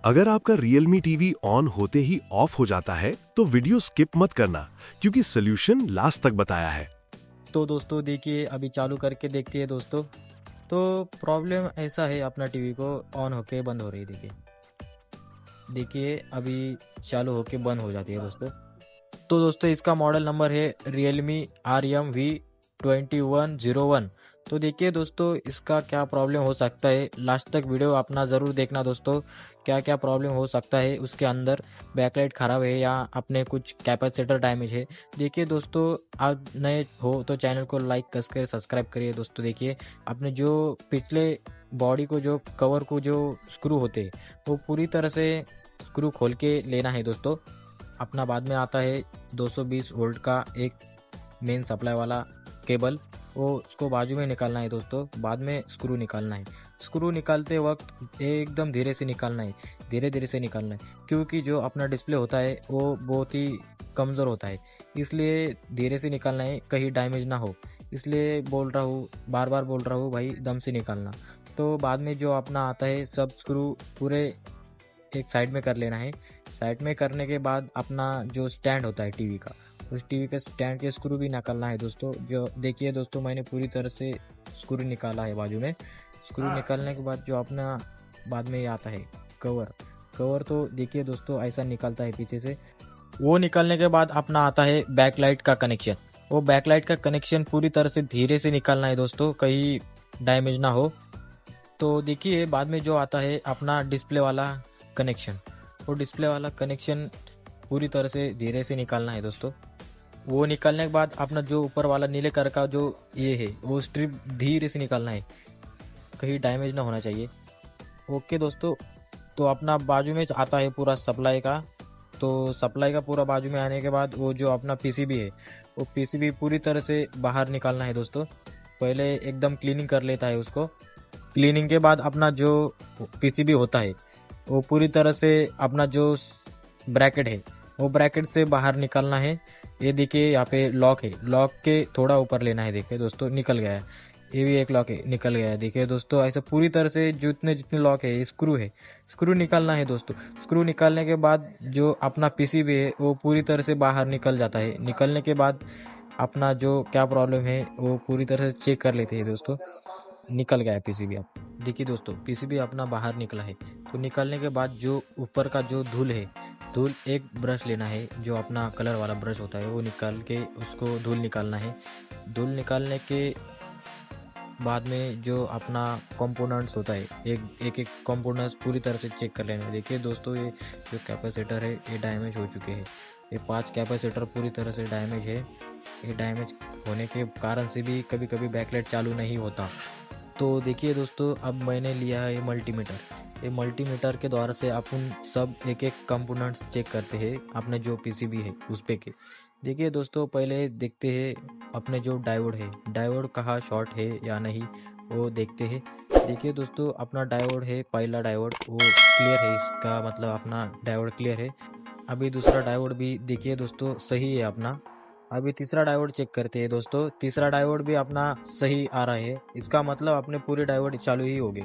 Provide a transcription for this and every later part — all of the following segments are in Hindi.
अगर आपका Realme टीवी ऑन होते ही ऑफ हो जाता है तो वीडियो स्किप मत करना, क्योंकि सोल्यूशन लास्ट तक बताया है। तो दोस्तों देखिए, अभी चालू करके देखते हैं दोस्तों। तो प्रॉब्लम ऐसा है, अपना टीवी को ऑन होके बंद हो रही है। देखिए अभी चालू होके बंद हो जाती है दोस्तों। तो दोस्तों इसका मॉडल नंबर है Realme RMV2101। तो देखिए दोस्तों, इसका क्या प्रॉब्लम हो सकता है, लास्ट तक वीडियो अपना ज़रूर देखना दोस्तों। क्या क्या प्रॉब्लम हो सकता है उसके अंदर, बैकलाइट ख़राब है या अपने कुछ कैपेसिटर डैमेज है। देखिए दोस्तों, आप नए हो तो चैनल को लाइक कर सब्सक्राइब करिए दोस्तों। देखिए अपने जो पिछले बॉडी को, जो कवर को, जो स्क्रू होते हैं वो पूरी तरह से स्क्रू खोल के लेना है दोस्तों। अपना बाद में आता है 220 वोल्ट का एक मेन सप्लाई वाला केबल, वो उसको बाजू में निकालना है दोस्तों। बाद में स्क्रू निकालना है। स्क्रू निकालते वक्त एकदम धीरे से निकालना है, धीरे धीरे से निकालना है, क्योंकि जो अपना डिस्प्ले होता है वो बहुत ही कमज़ोर होता है, इसलिए धीरे से निकालना है, कहीं डैमेज ना हो। इसलिए बोल रहा हूँ, बार बार बोल रहा हूँ भाई, दम से निकालना। तो बाद में जो अपना आता है, सब स्क्रू पूरे एक साइड में कर लेना है। साइड में करने के बाद अपना जो स्टैंड होता है टीवी का, उस टीवी के स्टैंड के स्क्रू भी निकालना है दोस्तों। जो देखिए दोस्तों, मैंने पूरी तरह से स्क्रू निकाला है बाजू में। स्क्रू निकालने के बाद जो अपना बाद में ये आता है कवर। कवर तो देखिए दोस्तों ऐसा निकलता है पीछे से। वो निकालने के बाद अपना आता है बैकलाइट का कनेक्शन। वो बैकलाइट का कनेक्शन पूरी तरह से धीरे से निकालना है दोस्तों, कहीं डैमेज ना हो। तो देखिए बाद में जो आता है अपना डिस्प्ले वाला कनेक्शन। वो डिस्प्ले वाला कनेक्शन पूरी तरह से धीरे से निकालना है दोस्तों। वो निकालने के बाद अपना जो ऊपर वाला नीले कलर का जो ये है, वो स्ट्रिप धीरे से निकालना है, कहीं डैमेज ना होना चाहिए। ओके दोस्तों, तो अपना बाजू में आता है पूरा सप्लाई का। तो सप्लाई का पूरा बाजू में आने के बाद वो जो अपना पीसीबी है, वो पीसीबी पूरी तरह से बाहर निकालना है दोस्तों। पहले एकदम क्लीनिंग कर लेता है उसको। क्लीनिंग के बाद अपना जो पीसीबी होता है वो पूरी तरह से अपना जो ब्रैकेट है, वो ब्रैकेट से बाहर निकालना है। ये देखिए यहाँ पे लॉक है, लॉक के थोड़ा ऊपर लेना है। देखिए दोस्तों, निकल गया है। ये भी एक लॉक है, निकल गया है। देखिए दोस्तों, ऐसे पूरी तरह से जितने जितने लॉक है, स्क्रू है, स्क्रू निकालना है दोस्तों। स्क्रू निकालने के बाद जो अपना पीसीबी है वो पूरी तरह से बाहर निकल जाता है। निकलने के बाद अपना जो क्या प्रॉब्लम है वो पूरी तरह से चेक कर लेते हैं दोस्तों। निकल गया है पीसीबी। आप देखिए दोस्तों, पीसीबी अपना बाहर निकला है। तो निकालने के बाद जो ऊपर का जो धूल है, धूल एक ब्रश लेना है, जो अपना कलर वाला ब्रश होता है, वो निकाल के उसको धूल निकालना है। धूल निकालने के बाद में जो अपना कंपोनेंट्स होता है, एक एक कंपोनेंट्स पूरी तरह से चेक कर लेना है। देखिए दोस्तों, ये जो कैपेसिटर है ये डैमेज हो चुके हैं। ये 5 कैपेसिटर पूरी तरह से डैमेज है। ये डैमेज होने के कारण से भी कभी कभी बैकलाइट चालू नहीं होता। तो देखिए दोस्तों, अब मैंने लिया है ये मल्टीमीटर। ये मल्टीमीटर के द्वारा से अपन सब एक एक कंपोनेंट्स चेक करते हैं, अपने जो पीसीबी है उस पे के। देखिए दोस्तों, पहले देखते हैं अपने जो डायोड है, डायोड कहाँ शॉर्ट है या नहीं, वो देखते हैं। देखिए दोस्तों, अपना डायोड है, पहला डायोड वो क्लियर है, इसका मतलब अपना डायोड क्लियर है। अभी दूसरा डायोड भी देखिए दोस्तों सही है अपना। अभी तीसरा डायोड चेक करते हैं दोस्तों। तीसरा डायोड भी अपना सही आ रहा है, इसका मतलब अपने पूरे डायोड चालू ही हो गए।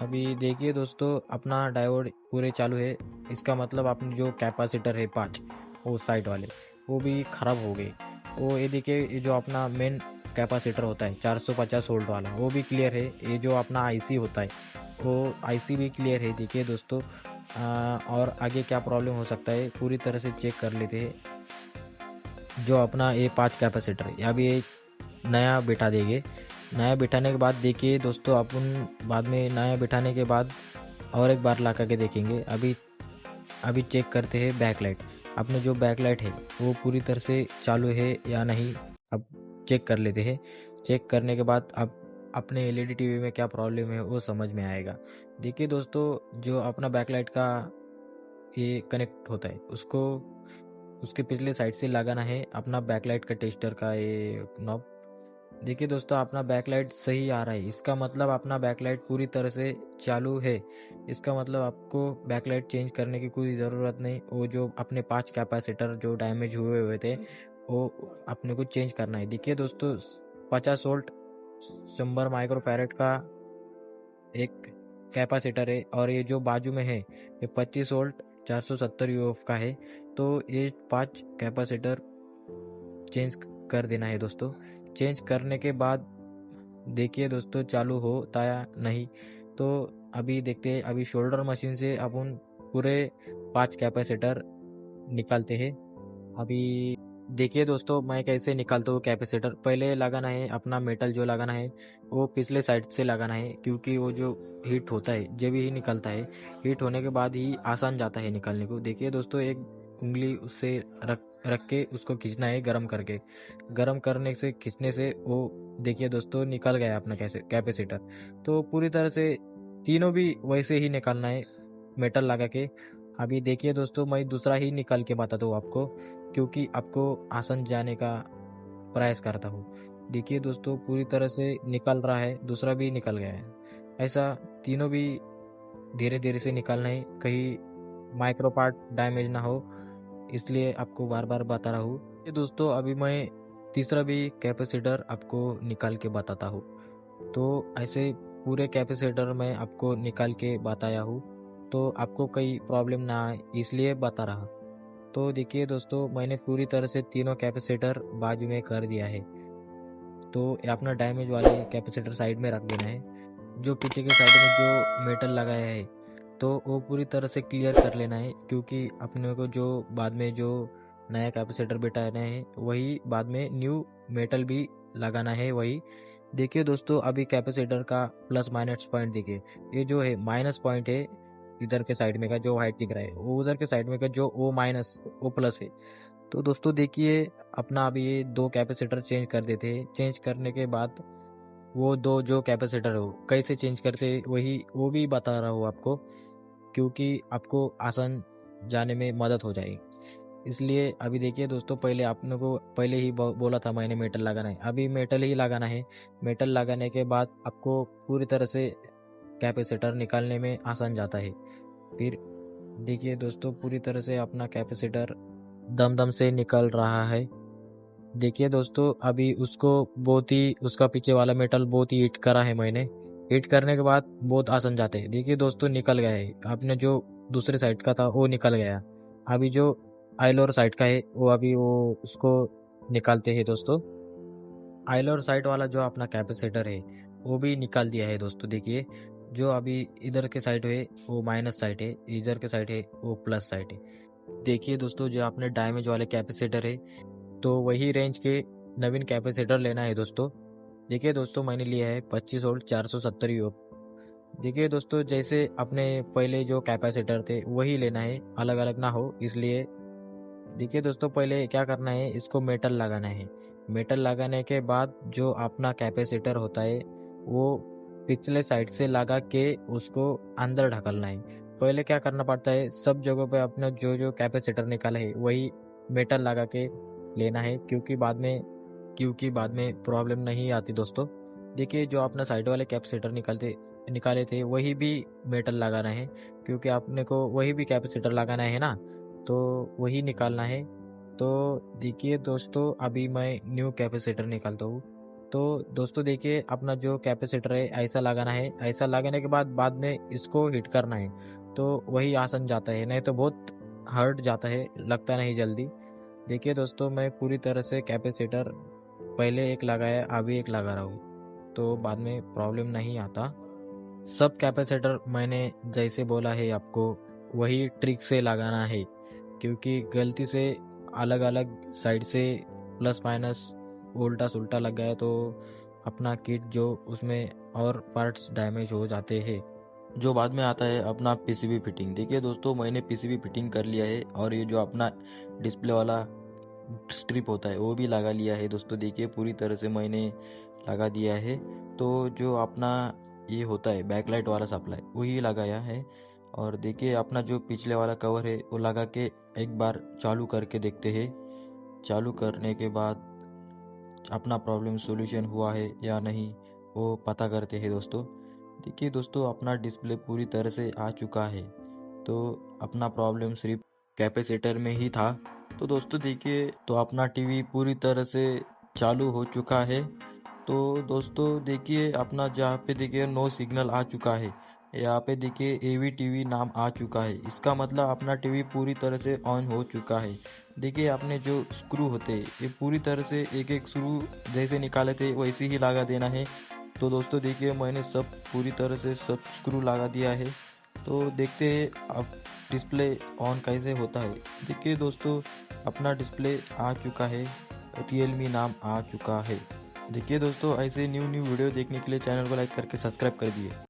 अभी देखिए दोस्तों, अपना डायोड पूरे चालू है, इसका मतलब अपने जो कैपेसिटर है 5, वो साइड वाले, वो भी ख़राब हो गए। वो ये देखिए, ये जो अपना मेन कैपेसिटर होता है 450 वोल्ट वाला, वो भी क्लियर है। ये जो अपना आईसी होता है, वो आईसी भी क्लियर है। देखिए दोस्तों, और आगे क्या प्रॉब्लम हो सकता है पूरी तरह से चेक कर लेते हैं। जो अपना ये 5 कैपेसिटर है, अभी ये नया बिठा देंगे। नया बिठाने के बाद देखिए दोस्तों, अपन बाद में नया बिठाने के बाद और एक बार ला के देखेंगे। अभी चेक करते हैं बैकलाइट। अपने जो बैकलाइट है वो पूरी तरह से चालू है या नहीं, अब चेक कर लेते हैं। चेक करने के बाद अब अपने एलईडी टीवी में क्या प्रॉब्लम है वो समझ में आएगा। देखिए दोस्तों, जो अपना बैकलाइट का ये कनेक्ट होता है, उसको उसके पिछले साइड से लगाना है अपना बैकलाइट का टेस्टर का ये नॉब। देखिए दोस्तों, अपना बैकलाइट सही आ रहा है, इसका मतलब अपना बैकलाइट पूरी तरह से चालू है। इसका मतलब आपको बैकलाइट चेंज करने की कोई ज़रूरत नहीं। वो जो अपने 5 कैपेसिटर जो डैमेज हुए हुए थे, वो अपने को चेंज करना है। देखिए दोस्तों, 50 वोल्ट 100 माइक्रो फैरेड का एक कैपेसिटर है और ये जो बाजू में है ये 25 वोल्ट 470 यूएफ का है। तो ये 5 कैपेसिटर चेंज कर देना है दोस्तों। चेंज करने के बाद देखिए दोस्तों चालू होता या नहीं। तो अभी देखते हैं, अभी शोल्डर मशीन से अपन पूरे 5 कैपेसिटर निकालते हैं। अभी देखिए दोस्तों मैं कैसे निकालता हूँ कैपेसिटर। पहले लगाना है अपना मेटल, जो लगाना है वो पिछले साइड से लगाना है, क्योंकि वो जो हीट होता है जब ही निकलता है, हीट होने के बाद ही आसान जाता है निकालने को। देखिए दोस्तों एक उंगली उससे रख के उसको खींचना है गरम करके। गरम करने से खींचने से वो देखिए दोस्तों निकल गया अपना कैपेसिटर। तो पूरी तरह से तीनों भी वैसे ही निकालना है मेटल लगा के। अभी देखिए दोस्तों मैं दूसरा ही निकाल के बताता हूँ आपको, क्योंकि आपको आसान जाने का प्रयास करता हूँ। देखिए दोस्तों पूरी तरह से निकल रहा है, दूसरा भी निकल गया है। ऐसा तीनों भी धीरे धीरे से निकालना है, कहीं माइक्रो पार्ट डैमेज ना हो, इसलिए आपको बार बार बता रहा हूँ। ये दोस्तों अभी मैं तीसरा भी कैपेसिटर आपको निकाल के बताता हूँ। तो ऐसे पूरे कैपेसिटर मैं आपको निकाल के बताया हूँ, तो आपको कोई प्रॉब्लम ना आए इसलिए बता रहा। तो देखिए दोस्तों मैंने पूरी तरह से तीनों कैपेसिटर बाजू में कर दिया है। तो ये अपना डैमेज वाले कैपेसिटर साइड में रख देना है। जो पीछे के साइड में जो मेटल लगाया है तो वो पूरी तरह से क्लियर कर लेना है, क्योंकि अपने को जो बाद में जो नया कैपेसिटर बिठाना है वही बाद में न्यू मेटल भी लगाना है वही। देखिए दोस्तों अभी कैपेसिटर का प्लस माइनस पॉइंट देखिए, ये जो है माइनस पॉइंट है इधर के साइड में का जो वाइट दिख रहा है, वो उधर के साइड में का जो ओ माइनस ओ प्लस है। तो दोस्तों देखिए अपना अभी ये 2 कैपेसिटर चेंज कर देते हैं। चेंज करने के बाद वो 2 जो कैपेसिटर हो कैसे चेंज करते वही वो भी बता रहा हूँ आपको, क्योंकि आपको आसान जाने में मदद हो जाएगी। इसलिए अभी देखिए दोस्तों पहले आपने को पहले ही बोला था मैंने मेटल लगाना है, अभी मेटल ही लगाना है। मेटल लगाने के बाद आपको पूरी तरह से कैपेसिटर निकालने में आसान जाता है। फिर देखिए दोस्तों पूरी तरह से अपना कैपेसिटर दम से निकल रहा है। देखिए दोस्तों अभी उसको बहुत ही उसका पीछे वाला मेटल बहुत ही हीट करा है मैंने। हीट करने के बाद बहुत आसान जाते हैं। देखिए दोस्तों निकल गया है, आपने जो दूसरे साइड का था वो निकल गया। अभी जो आइलोर साइड का है वो अभी वो उसको निकालते हैं दोस्तों। आइलोर साइड वाला जो अपना कैपेसिटर है वो भी निकाल दिया है दोस्तों। देखिए जो अभी इधर के साइड है वो माइनस साइड है, इधर के साइड है वो प्लस साइड है। देखिए दोस्तों जो आपने डैमेज वाले कैपेसिटर है तो वही रेंज के नवीन कैपेसिटर लेना है दोस्तों। देखिए दोस्तों मैंने लिया है 25 वोल्ट 470 यूएफ। देखिए दोस्तों जैसे अपने पहले जो कैपेसिटर थे वही लेना है, अलग अलग ना हो इसलिए। देखिए दोस्तों पहले क्या करना है, इसको मेटल लगाना है। मेटल लगाने के बाद जो अपना कैपेसिटर होता है वो पिछले साइड से लगा के उसको अंदर ढकलना है। पहले क्या करना पड़ता है, सब जगहों पे अपना जो जो कैपेसिटर निकाला है वही मेटल लगा के लेना है, क्योंकि बाद में प्रॉब्लम नहीं आती दोस्तों। देखिए जो अपना साइड वाले कैपेसिटर निकाले थे वही भी मेटल लगाना है, क्योंकि आपने को वही भी कैपेसिटर लगाना है ना, तो वही निकालना है। तो देखिए दोस्तों अभी मैं न्यू कैपेसिटर निकालता हूँ। तो दोस्तों देखिए अपना जो कैपेसिटर है ऐसा लगाना है, ऐसा लगाने के बाद में इसको हिट करना है, तो वही आसान जाता है, नहीं तो बहुत हर्ट जाता है, लगता नहीं जल्दी। देखिए दोस्तों मैं पूरी तरह से कैपेसिटर पहले एक लगाया अभी एक लगा रहा हूँ, तो बाद में प्रॉब्लम नहीं आता। सब कैपेसिटर मैंने जैसे बोला है आपको वही ट्रिक से लगाना है, क्योंकि गलती से अलग अलग साइड से प्लस माइनस उल्टा सुल्टा लग गया तो अपना किट जो उसमें और पार्ट्स डैमेज हो जाते हैं। जो बाद में आता है अपना पीसीबी फिटिंग। देखिए दोस्तों मैंने पीसीबी फिटिंग कर लिया है और ये जो अपना डिस्प्ले वाला स्ट्रिप होता है वो भी लगा लिया है दोस्तों। देखिए पूरी तरह से मैंने लगा दिया है। तो जो अपना ये होता है बैकलाइट वाला सप्लाई वही लगाया है। और देखिए अपना जो पिछले वाला कवर है वो लगा के एक बार चालू करके देखते हैं। चालू करने के बाद अपना प्रॉब्लम सॉल्यूशन हुआ है या नहीं वो पता करते हैं दोस्तों। देखिए दोस्तों अपना डिस्प्ले पूरी तरह से आ चुका है, तो अपना प्रॉब्लम सिर्फ कैपेसिटर में ही था। तो दोस्तों देखिए तो अपना टीवी पूरी तरह से चालू हो चुका है। तो दोस्तों देखिए अपना जहाँ पे देखिए नो सिग्नल आ चुका है, यहाँ पे देखिए एवी टीवी नाम आ चुका है। इसका मतलब अपना टीवी पूरी तरह से ऑन हो चुका है। देखिए आपने जो स्क्रू होते हैं ये पूरी तरह से एक एक स्क्रू जैसे निकाले थे वैसे ही लगा देना है। तो दोस्तों देखिए मैंने सब पूरी तरह से सब स्क्रू लगा दिया है। तो देखते हैं अब डिस्प्ले ऑन कैसे होता है। देखिए दोस्तों अपना डिस्प्ले आ चुका है, रियलमी नाम आ चुका है। देखिए दोस्तों ऐसे न्यू वीडियो देखने के लिए चैनल को लाइक करके सब्सक्राइब कर दिए।